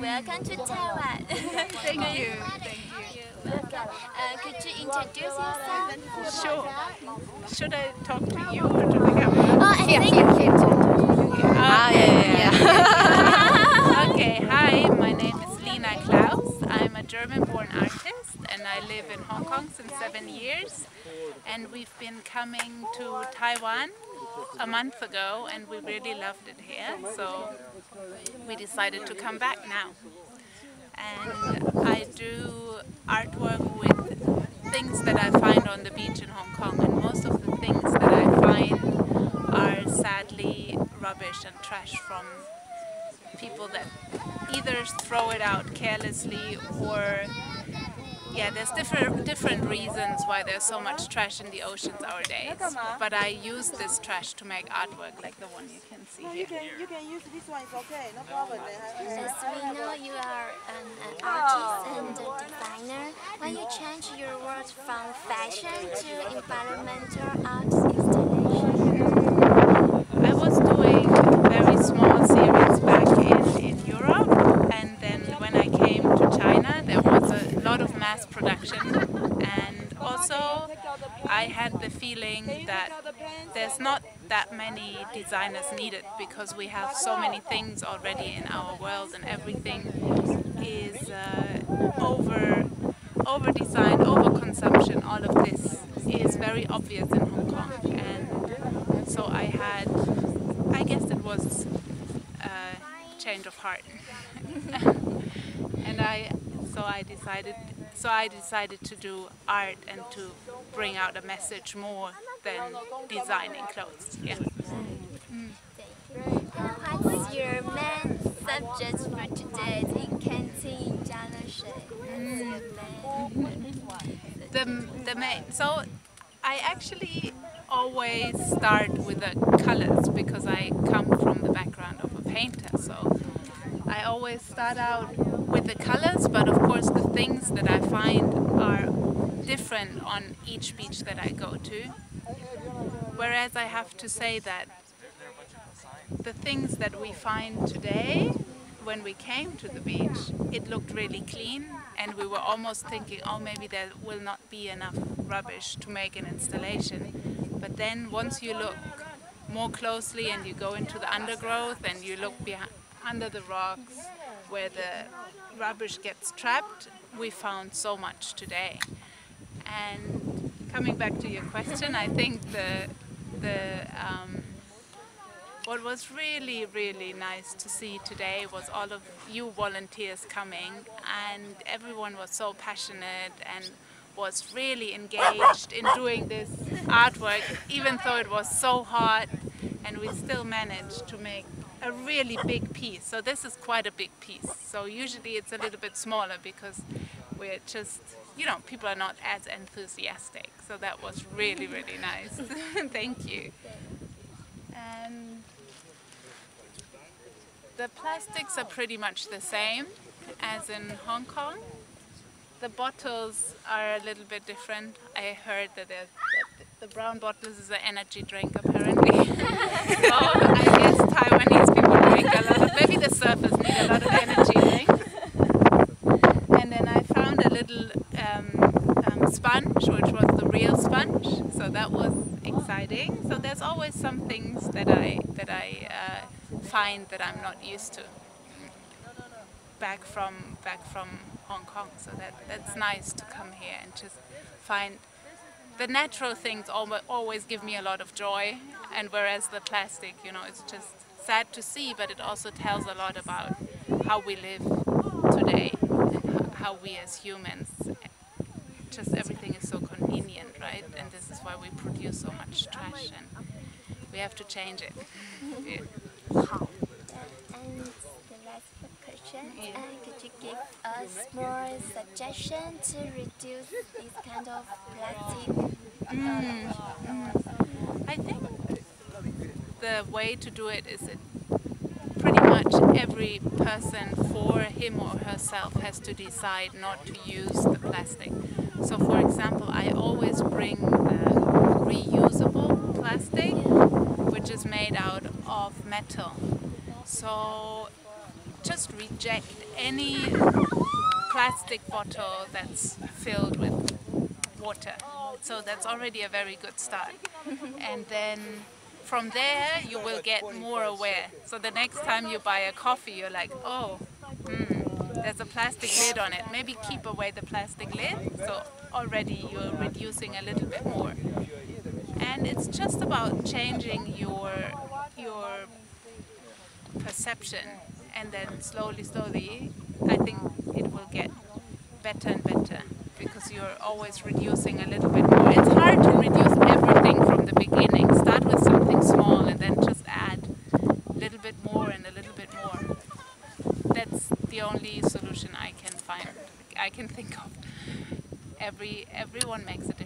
Welcome to Taiwan. Thank you. Could you introduce yourself? Sure. Should I talk to you or to the camera? Oh, I think Okay, hi, my name is Liina Klauss. I'm a German-born artist and I live in Hong Kong since 7 years. And we've been coming to Taiwan a month ago and we really loved it here. So we decided to come back now. And I do artwork with things that I find on the beach in Hong Kong, and most of the things that I find are sadly rubbish and trash from people that either throw it out carelessly or there's different reasons why there's so much trash in the oceans nowadays. But I use this trash to make artwork like the one you can see here. You can use this one, it's okay, no problem. as we know you are an artist and a designer. When you change your work from fashion to environmental art installation? I was doing a very small series back in Europe, and then when I came to China there was a lot of mass production, and also I had the feeling that there's not that many designers needed because we have so many things already in our world and everything is over-designed, over-consumption. All of this is very obvious in Hong Kong, and so I guess it was a change of heart. And so I decided to do art and to bring out a message more than designing clothes. Yeah. What's your main subject for today? Ï淨灘佳樂水. The main. So I actually always start with the colors because I come from the background of a painter. So I always start out with the colors, but of course the things that I find are different on each beach that I go to. Whereas I have to say that the things that we find today, when we came to the beach, it looked really clean, and we were almost thinking, oh, maybe there will not be enough rubbish to make an installation. But then once you look more closely and you go into the undergrowth and you look under the rocks where the rubbish gets trapped, we found so much today. And coming back to your question, I think what was really, really nice to see today was all of you volunteers coming, and everyone was so passionate and was really engaged in doing this artwork, even though it was so hot, and we still managed to make a really big piece. So this is quite a big piece. So usually it's a little bit smaller because we're just, people are not as enthusiastic. So that was really, really nice. Thank you. And the plastics are pretty much the same as in Hong Kong. The bottles are a little bit different. I heard that the brown bottles is an energy drink apparently. So I guess Taiwanese people drink a lot of, maybe the surfers need a lot of energy drinks. And then I found a little sponge, which was the real sponge. So that was exciting. So there's always some things that I find that I'm not used to back from Hong Kong. So that's nice to come here and just find the natural things. Always give me a lot of joy, and whereas the plastic, it's just sad to see, but it also tells a lot about how we live today and how we as humans, just everything is so convenient, right? And this is why we produce so much trash, and we have to change it. Yeah. And the last question, could you give us more suggestions to reduce this kind of plastic? I think the way to do it is that pretty much every person for him or herself has to decide not to use the plastic. So for example, I always bring the reusable plastic, which is made out of metal. So just reject any plastic bottle that's filled with water. So that's already a very good start. And then from there you will get more aware. So the next time you buy a coffee, you're like, oh, there's a plastic lid on it. Maybe keep away the plastic lid. So already you're reducing a little bit more. And it's just about changing your perception, and then slowly, I think it will get better and better, because you're always reducing a little bit more. It's hard to reduce everything from the beginning. Start with something small and then just add a little bit more and a little bit more. That's the only solution I can find, I can think of. Everyone makes a difference.